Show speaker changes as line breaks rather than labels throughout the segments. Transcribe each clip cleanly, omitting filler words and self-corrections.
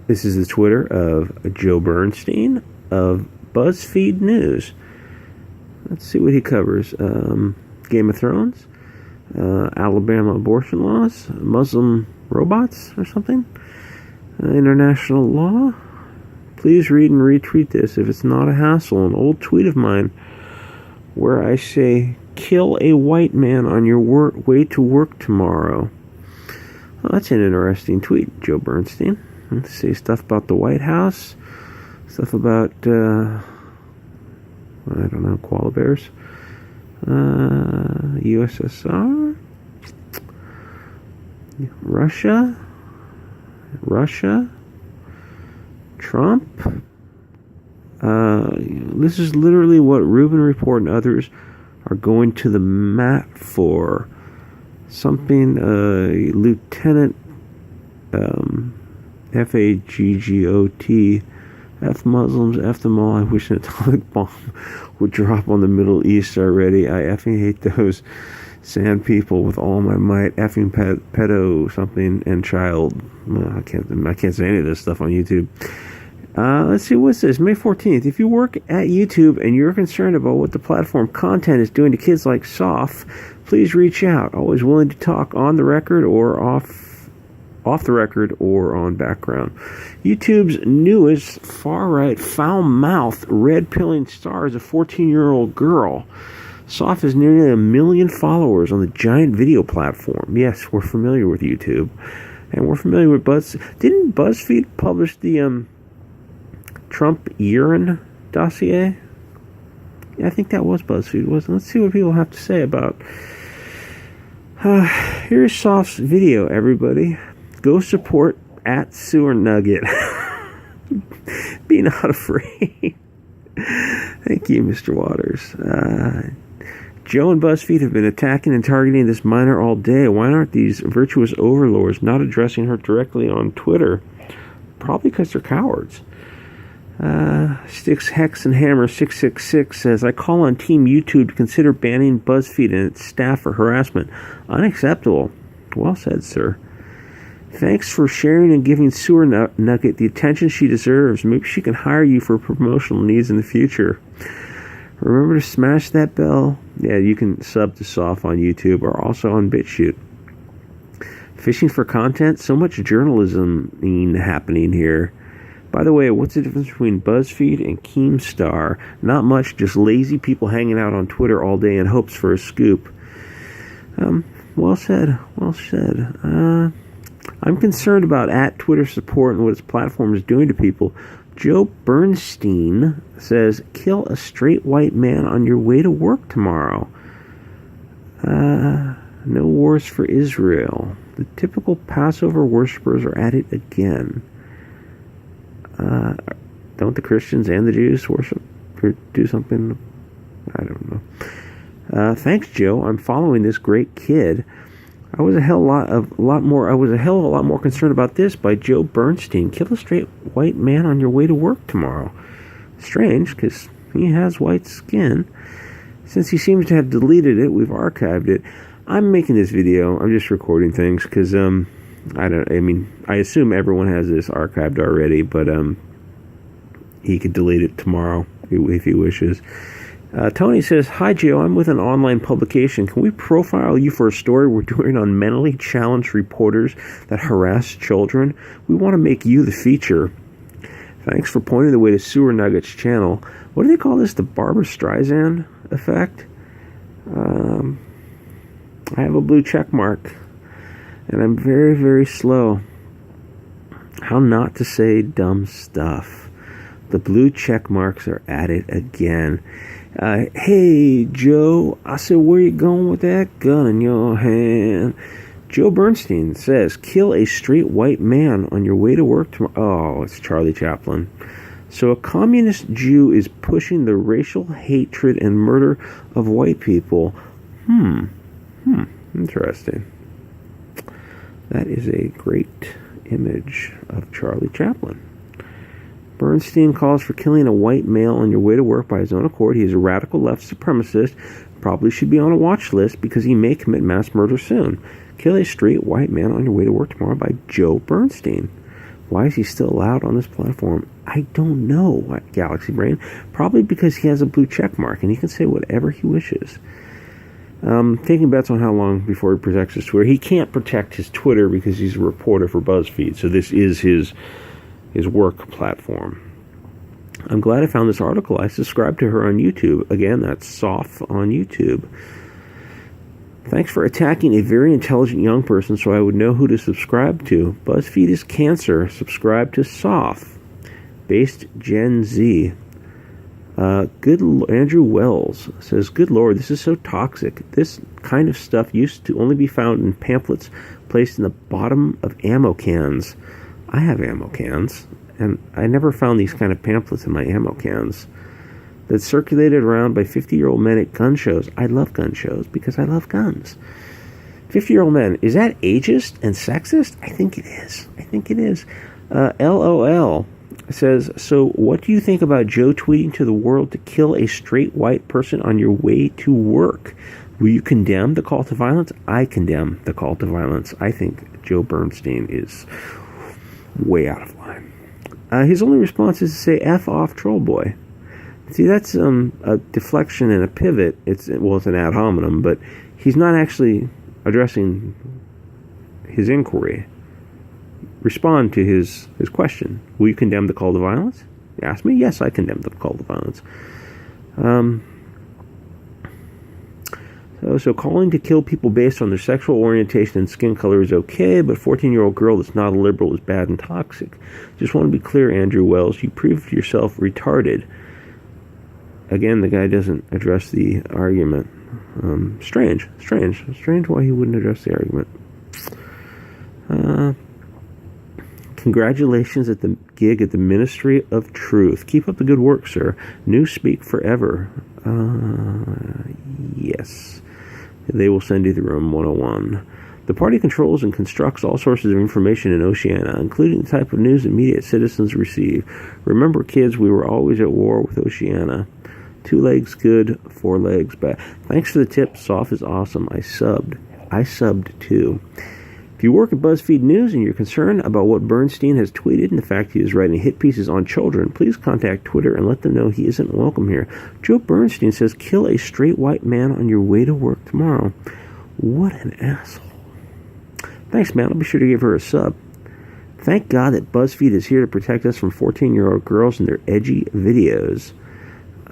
This is the Twitter of Joe Bernstein of Buzzfeed News. Let's see what he covers. Game of Thrones, Alabama abortion laws, Muslim robots or something, international law. Please read and retweet this if it's not a hassle. An old tweet of mine where I say, kill a white man on your way to work tomorrow. Well, that's an interesting tweet, Joe Bernstein. Let's see, stuff about the White House, stuff about, I don't know, koala bears, USSR, Russia, Trump. This is literally what Rubin Report and others are going to the mat for. Something, Lieutenant F-A-G-G-O-T, F Muslims, F them all. I wish an atomic bomb would drop on the Middle East already. I effing hate those sand people with all my might. Effing pedo something and child. Well, I can't say any of this stuff on YouTube. Let's see, what's this? May 14th. If you work at YouTube and you're concerned about what the platform content is doing to kids like Soph, please reach out. Always willing to talk on the record or off the record or on background. YouTube's newest far-right, foul-mouthed, red-pilling star is a 14-year-old girl. Soph has nearly 1 million followers on the giant video platform. Yes, we're familiar with YouTube. And we're familiar with BuzzFeed. Didn't BuzzFeed publish the Trump urine dossier? Yeah, I think that was BuzzFeed, wasn't it? Let's see what people have to say about. Here's Soph's video, everybody. Go support at Sewer Nugget. Be not afraid. Thank you, Mr. Waters. Joe and BuzzFeed have been attacking and targeting this minor all day. Why aren't these virtuous overlords not addressing her directly on Twitter? Probably because they're cowards. Sticks Hex and Hammer 666 says, I call on Team YouTube to consider banning BuzzFeed and its staff for harassment. Unacceptable. Well said, sir. Thanks for sharing and giving Sewer Nugget the attention she deserves. Maybe she can hire you for promotional needs in the future. Remember to smash that bell. Yeah, you can sub to Soph on YouTube or also on BitChute. Fishing for content? So much journalism happening here. By the way, what's the difference between BuzzFeed and Keemstar? Not much, just lazy people hanging out on Twitter all day in hopes for a scoop. Well said. I'm concerned about @Twitter support and what its platform is doing to people. Joe Bernstein says, kill a straight white man on your way to work tomorrow. No wars for Israel. The typical Passover worshippers are at it again. Don't the Christians and the Jews worship or do something? I don't know. Thanks, Joe. I'm following this great kid. I was a hell of a lot more concerned about this by Joe Bernstein. Kill a straight white man on your way to work tomorrow. Strange, because he has white skin. Since he seems to have deleted it, we've archived it. I'm making this video. I'm just recording things because I assume everyone has this archived already, but he could delete it tomorrow if he wishes. Tony says, hi, Joe. I'm with an online publication. Can we profile you for a story we're doing on mentally challenged reporters that harass children? We want to make you the feature. Thanks for pointing the way to Sewer Nuggets channel. What do they call this? The Barbara Streisand effect? I have a blue check mark, and I'm very, very slow. How not to say dumb stuff. The blue check marks are at it again. Hey, Joe, I said, where you going with that gun in your hand? Joe Bernstein says, kill a straight white man on your way to work tomorrow. Oh, it's Charlie Chaplin. So a communist Jew is pushing the racial hatred and murder of white people. Interesting. That is a great image of Charlie Chaplin. Bernstein calls for killing a white male on your way to work by his own accord. He is a radical left supremacist. Probably should be on a watch list because he may commit mass murder soon. Kill a straight white man on your way to work tomorrow by Joe Bernstein. Why is he still allowed on this platform? I don't know, Galaxy Brain. Probably because he has a blue check mark and he can say whatever he wishes. Taking bets on how long before he protects his Twitter. He can't protect his Twitter because he's a reporter for Buzzfeed, so this is his work platform. I'm glad I found this article. I subscribe to her on YouTube. Again, that's Soph on YouTube. Thanks for attacking a very intelligent young person so I would know who to subscribe to. BuzzFeed is cancer. Subscribe to Soph. Based Gen Z. Andrew Wells says, good Lord, this is so toxic. This kind of stuff used to only be found in pamphlets placed in the bottom of ammo cans. I have ammo cans, and I never found these kind of pamphlets in my ammo cans. That circulated around by 50-year-old men at gun shows. I love gun shows because I love guns. 50-year-old men. Is that ageist and sexist? I think it is. LOL says, so what do you think about Joe tweeting to the world to kill a straight white person on your way to work? Will you condemn the call to violence? I condemn the call to violence. I think Joe Bernstein is way out of line. His only response is to say, F off, troll boy. See, that's a deflection and a pivot. It's an ad hominem, but he's not actually addressing his inquiry. Respond to his question. Will you condemn the call to violence? You ask me? Yes, I condemn the call to violence. So calling to kill people based on their sexual orientation and skin color is okay, but 14-year-old girl that's not a liberal is bad and toxic. Just want to be clear, Andrew Wells. You proved yourself retarded. Again, the guy doesn't address the argument. Strange why he wouldn't address the argument. Congratulations at the gig at the Ministry of Truth. Keep up the good work, sir. Newspeak forever. Yes. They will send you the room 101. The party controls and constructs all sources of information in Oceania, including the type of news and media its receive. Remember, kids, we were always at war with Oceania. 2 legs good, 4 legs bad. Thanks for the tip. Soph is awesome. I subbed too. If you work at BuzzFeed News and you're concerned about what Bernstein has tweeted and the fact he is writing hit pieces on children, please contact Twitter and let them know he isn't welcome here. Joe Bernstein says, kill a straight white man on your way to work tomorrow. What an asshole. Thanks, man. I'll be sure to give her a sub. Thank God that BuzzFeed is here to protect us from 14-year-old girls and their edgy videos.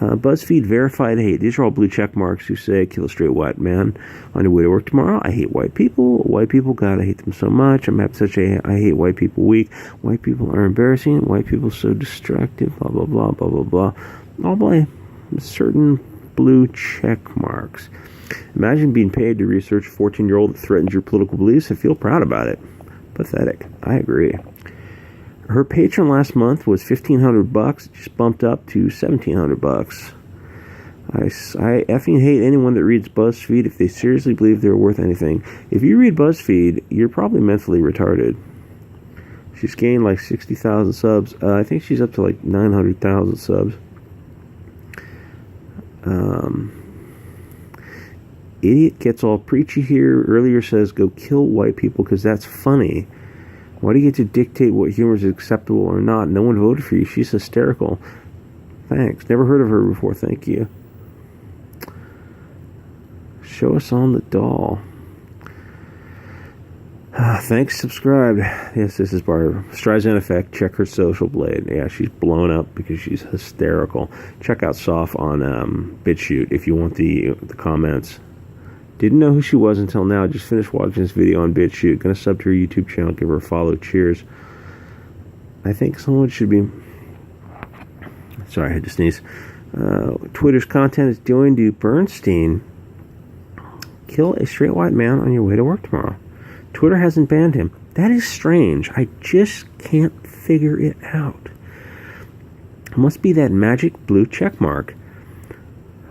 BuzzFeed verified hate. These are all blue check marks who say, kill a straight white man on your way to work tomorrow. I hate white people. White people, God, I hate them so much. I'm at such a I hate white people week. White people are embarrassing. White people so destructive. Blah, blah, blah, blah, blah, blah. All by certain blue check marks. Imagine being paid to research a 14-year-old that threatens your political beliefs and feel proud about it. Pathetic. I agree. Her patron last month was $1,500. It just bumped up to $1,700. I effing hate anyone that reads BuzzFeed if they seriously believe they're worth anything. If you read BuzzFeed, you're probably mentally retarded. She's gained like 60,000 subs. I think she's up to like 900,000 subs. Idiot gets all preachy here. Earlier says, go kill white people because that's funny. Why do you get to dictate what humor is acceptable or not? No one voted for you. She's hysterical. Thanks. Never heard of her before. Thank you. Show us on the doll. Thanks. Subscribed. Yes, this is Barbara. Streisand effect. Check her social blade. Yeah, she's blown up because she's hysterical. Check out Soph on BitChute if you want the comments. Didn't know who she was until now. Just finished watching this video on BitChute. Gonna sub to her YouTube channel. Give her a follow. Cheers. I think someone should be... Sorry, I had to sneeze. Twitter's content is doing to Bernstein. Kill a straight white man on your way to work tomorrow. Twitter hasn't banned him. That is strange. I just can't figure it out. It must be that magic blue check mark.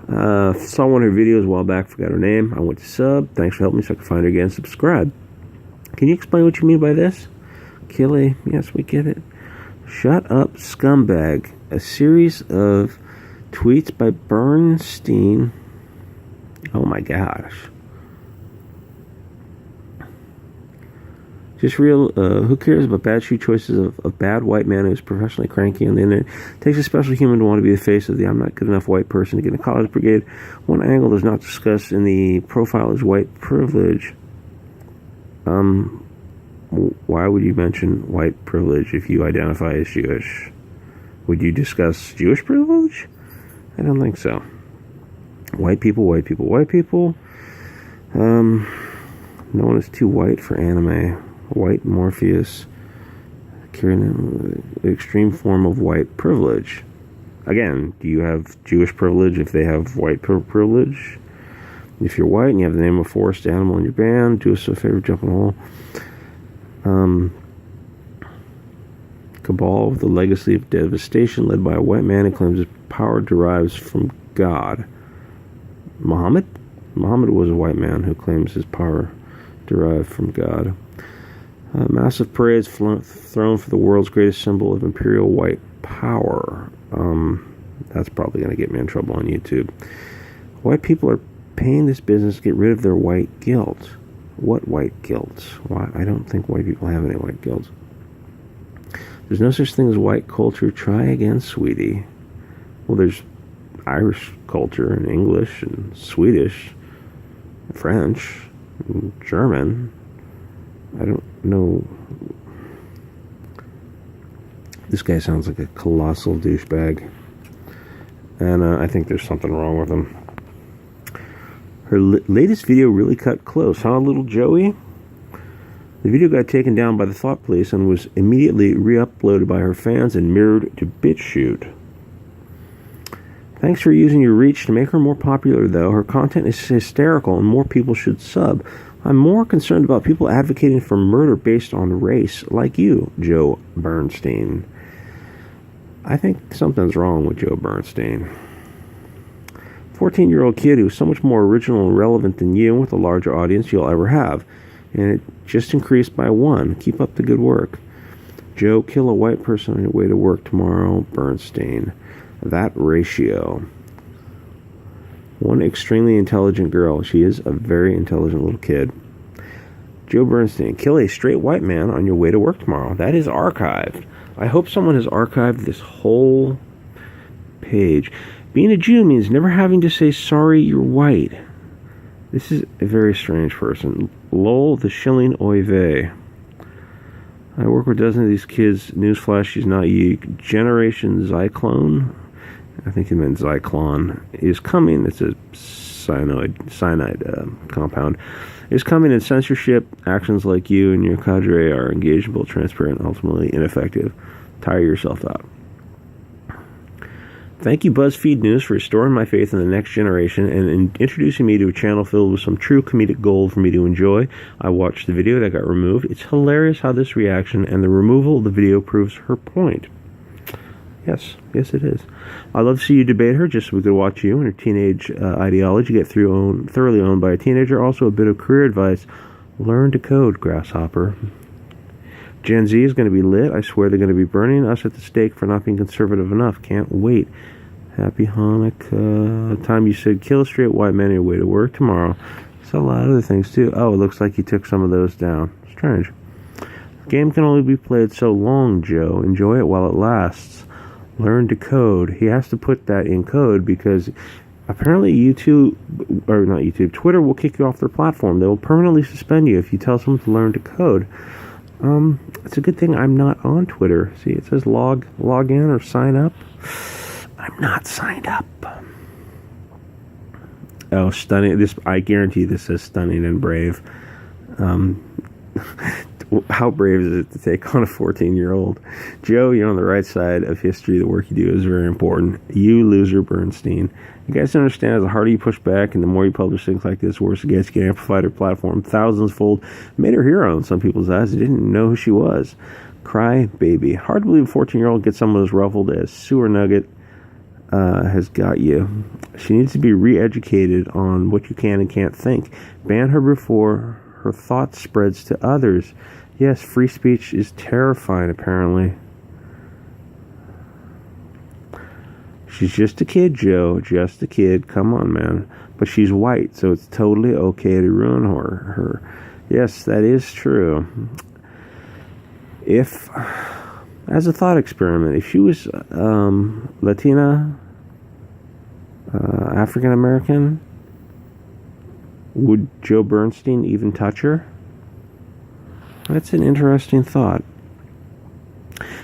Saw one of her videos a while back, forgot her name. I went to sub. Thanks for helping me so I can find her again. Subscribe. Can you explain what you mean by this? Killy, yes, we get it. Shut up, scumbag. A series of tweets by Bernstein. Oh my gosh. Just real, who cares about bad shoe choices of a bad white man who's professionally cranky on the internet? It takes a special human to want to be the face of the I'm not good enough white person to get in a college brigade. One angle does not discuss in the profile is white privilege. Why would you mention white privilege if you identify as Jewish? Would you discuss Jewish privilege? I don't think so. White people, white people, white people. No one is too white for anime. White Morpheus, carrying an extreme form of white privilege. Again, do you have Jewish privilege if they have white privilege? If you're white and you have the name of a forest animal in your band, do us a favor, jump in a hole. Cabal with the legacy of devastation led by a white man who claims his power derives from God. Muhammad? Muhammad was a white man who claims his power derived from God. Massive parades thrown for the world's greatest symbol of imperial white power. That's probably going to get me in trouble on YouTube. White people are paying this business to get rid of their white guilt. What white guilt? Why? I don't think white people have any white guilt. There's no such thing as white culture. Try again, sweetie. Well, there's Irish culture and English and Swedish, and French, and German. I don't know. This guy sounds like a colossal douchebag. And I think there's something wrong with him. Her latest video really cut close, huh, little Joey? The video got taken down by the Thought Police and was immediately re-uploaded by her fans and mirrored to BitChute. Thanks for using your reach to make her more popular, though. Her content is hysterical and more people should sub. I'm more concerned about people advocating for murder based on race, like you, Joe Bernstein. I think something's wrong with Joe Bernstein. 14-year-old kid who's so much more original and relevant than you and with a larger audience you'll ever have. And it just increased by 1. Keep up the good work. Joe, kill a white person on your way to work tomorrow, Bernstein. That ratio. One extremely intelligent girl. She is a very intelligent little kid. Joe Bernstein, kill a straight white man on your way to work tomorrow. That is archived. I hope someone has archived this whole page. Being a Jew means never having to say, sorry, you're white. This is a very strange person. Lol, the shilling oy vey. I work with dozens of these kids. Newsflash, she's not you. Generation Zyklone, I think he meant Zyklon, is coming. It's a cyanide compound. Is coming, and censorship. Actions like you and your cadre are engageable, transparent, ultimately ineffective. Tire yourself out. Thank you, Buzzfeed News, for restoring my faith in the next generation and in introducing me to a channel filled with some true comedic gold for me to enjoy. I watched the video that got removed. It's hilarious how this reaction and the removal of the video proves her point. Yes, it is. I love to see you debate her, just so we could watch you and her teenage ideology get thoroughly owned by a teenager. Also, a bit of career advice. Learn to code, grasshopper. Gen Z is going to be lit. I swear they're going to be burning us at the stake for not being conservative enough. Can't wait. Happy Hanukkah. Time you said kill a straight white man on your way to work tomorrow. There's a lot of other things too. Oh, it looks like he took some of those down. Strange. The game can only be played so long, Joe. Enjoy it while it lasts. Learn to code. He has to put that in code because apparently Twitter will kick you off their platform. They will permanently suspend you if you tell someone to learn to code. It's a good thing I'm not on Twitter. See, it says log in or sign up. I'm not signed up. Oh, stunning. I guarantee this says stunning and brave. How brave is it to take on a 14-year-old? Joe, you're on the right side of history. The work you do is very important. You, loser Bernstein. You guys don't understand, the harder you push back and the more you publish things like this, worse it gets. You get amplified her platform thousands-fold. Made her hero in some people's eyes. They didn't know who she was. Cry baby. Hard to believe a 14-year-old gets someone as ruffled as Sewer Nugget has got you. She needs to be re-educated on what you can and can't think. Ban her before her thought spreads to others. Yes, free speech is terrifying, apparently. She's just a kid, Joe. Just a kid. Come on, man. But she's white, so it's totally okay to ruin her. Yes, that is true. If, as a thought experiment, if she was Latina, African American, would Joe Bernstein even touch her? That's an interesting thought.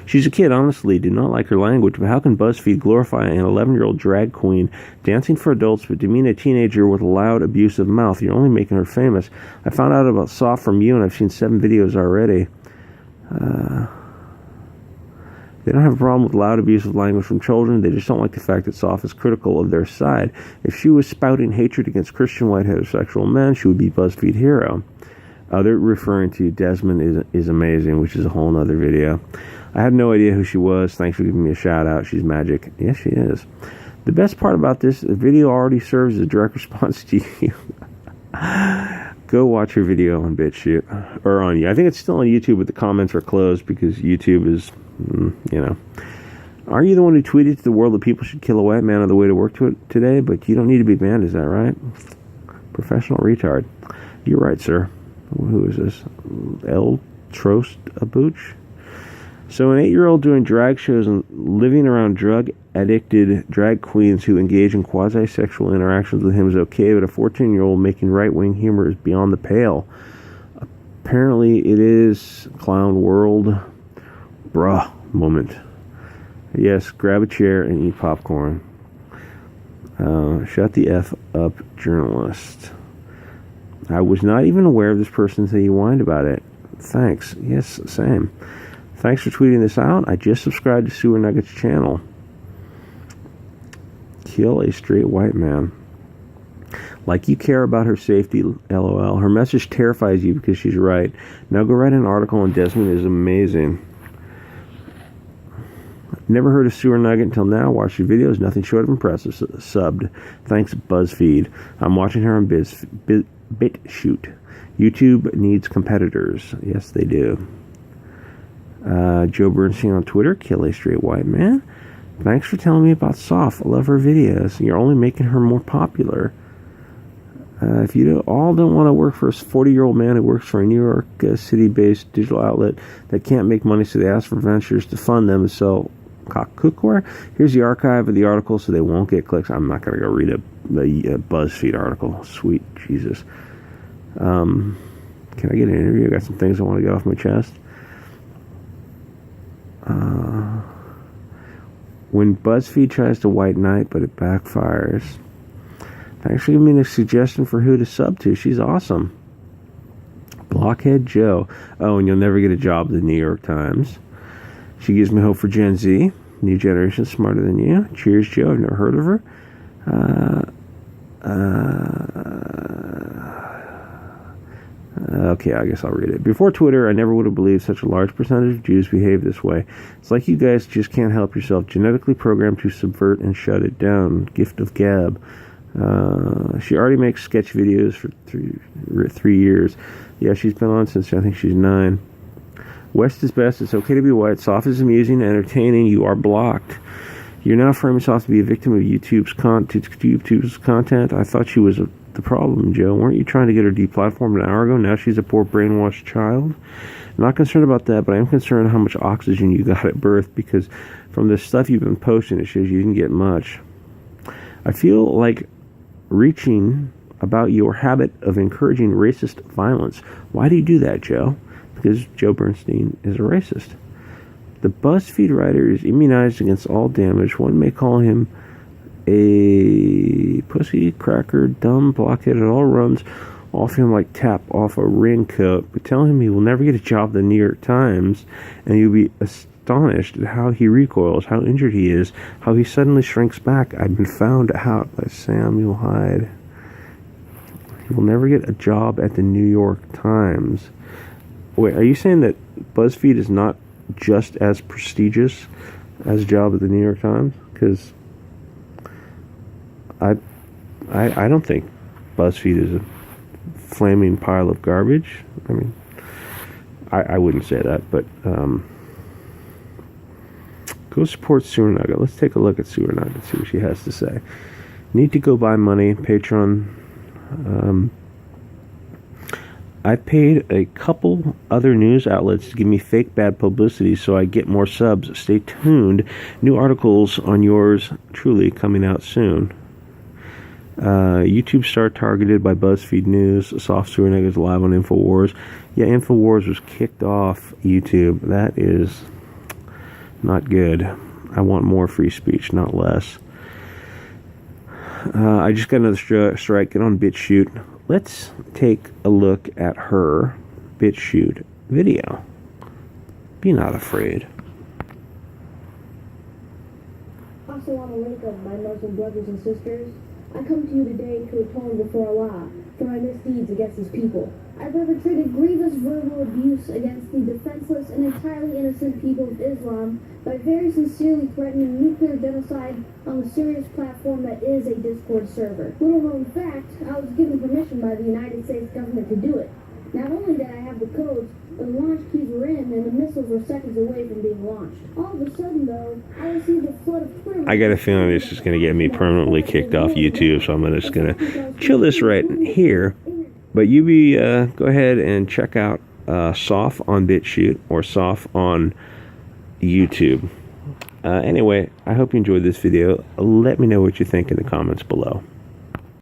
She's a kid, honestly, do not like her language, but how can BuzzFeed glorify an 11-year-old drag queen dancing for adults but demean a teenager with a loud, abusive mouth? You're only making her famous. I found out about Soph from you, and I've seen 7 videos already. They don't have a problem with loud, abusive language from children. They just don't like the fact that Soph is critical of their side. If she was spouting hatred against Christian white heterosexual men, she would be BuzzFeed hero. They're referring to Desmond is amazing, which is a whole other video. I had no idea who she was. Thanks for giving me a shout out. She's magic. Yes, she is. The best part about this, the video already serves as a direct response to you. Go watch her video on BitChute or on you. I think it's still on YouTube, but the comments are closed because YouTube is, Are you the one who tweeted to the world that people should kill a white man on the way to work today? But you don't need to be banned, is that right? Professional retard. You're right, sir. Who is this? El Trost Abuch? So an 8-year-old doing drag shows and living around drug-addicted drag queens who engage in quasi-sexual interactions with him is okay, but a 14-year-old making right-wing humor is beyond the pale. Apparently it is clown world bruh moment. Yes, grab a chair and eat popcorn. Shut the F up, journalist. I was not even aware of this person until you whined about it. Thanks. Yes, same. Thanks for tweeting this out. I just subscribed to Sewer Nuggets channel. Kill a straight white man. Like you care about her safety, LOL. Her message terrifies you because she's right. Now go write an article on Desmond is amazing. Never heard of Sewer Nugget until now. Watched your videos. Nothing short of impressive. Subbed. Thanks, BuzzFeed. I'm watching her on BitChute. YouTube needs competitors. Yes, they do. Joe Bernstein on Twitter. Kill a straight white man. Thanks for telling me about Soph. I love her videos. You're only making her more popular. If you all don't want to work for a 40-year-old man who works for a New York City-based digital outlet that can't make money, so they ask for ventures to fund them and sell cookware, here's the archive of the article so they won't get clicks. I'm not going to go read a BuzzFeed article. Sweet Jesus. Can I get an interview? I got some things I want to get off my chest. When BuzzFeed tries to white knight, but it backfires. Thanks for giving me a suggestion for who to sub to. She's awesome. Blockhead Joe. Oh, and you'll never get a job at the New York Times. She gives me hope for Gen Z. New generation smarter than you. Cheers, Joe. I've never heard of her. Okay, I guess I'll read it. Before Twitter, I never would have believed such a large percentage of Jews behave this way. It's like you guys just can't help yourself. Genetically programmed to subvert and shut it down. Gift of gab. She already makes sketch videos for 3 years. Yeah, she's been on since I think she's 9. West is best. It's okay to be white. Soph is amusing and entertaining. You are blocked. You're now framing Soph to be a victim of YouTube's content. I thought she was the problem, Joe. Weren't you trying to get her deplatformed an hour ago? Now she's a poor brainwashed child. Not concerned about that, but I am concerned how much oxygen you got at birth, because from the stuff you've been posting, it shows you didn't get much. I feel like reaching about your habit of encouraging racist violence. Why do you do that, Joe? Because Joe Bernstein is a racist. The BuzzFeed writer is immunized against all damage. One may call him a pussy, cracker, dumb, blockhead. It all runs off him like tap off a raincoat. But tell him he will never get a job at the New York Times, and you'll be astonished at how he recoils, how injured he is, how he suddenly shrinks back. I've been found out by Samuel Hyde. He will never get a job at the New York Times. Wait, are you saying that BuzzFeed is not just as prestigious as a job at the New York Times? Because I don't think BuzzFeed is a flaming pile of garbage. I mean, I wouldn't say that, but go support Sewer Nugget. Let's take a look at Sewer Nugget, see what she has to say. Need to go buy money, Patreon. I paid a couple other news outlets to give me fake bad publicity so I get more subs. Stay tuned. New articles on yours truly coming out soon. YouTube star targeted by Buzzfeed News. Soph sewer niggas live on InfoWars. Yeah, InfoWars was kicked off YouTube. That is not good. I want more free speech, not less. I just got another strike. Get on BitChute. Let's take a look at her BitChute video. Be not afraid.
Assalamu alaikum, my Muslim brothers and sisters. I come to you today to atone before Allah for my misdeeds against His people. I perpetrated grievous verbal abuse against the defenseless and entirely innocent people of Islam by very sincerely threatening nuclear genocide on the serious platform that is a Discord server. Little known fact, I was given permission by the United States government to do it. Not only did I have the codes, the launch keys were in and the missiles were seconds away from being launched. All of a sudden, though, I received a flood of Twitter.
I got a feeling this is going to get me permanently kicked off YouTube, so I'm just going to chill this right here. But you go ahead and check out Soph on BitChute or Soph on YouTube. Anyway, I hope you enjoyed this video. Let me know what you think in the comments below.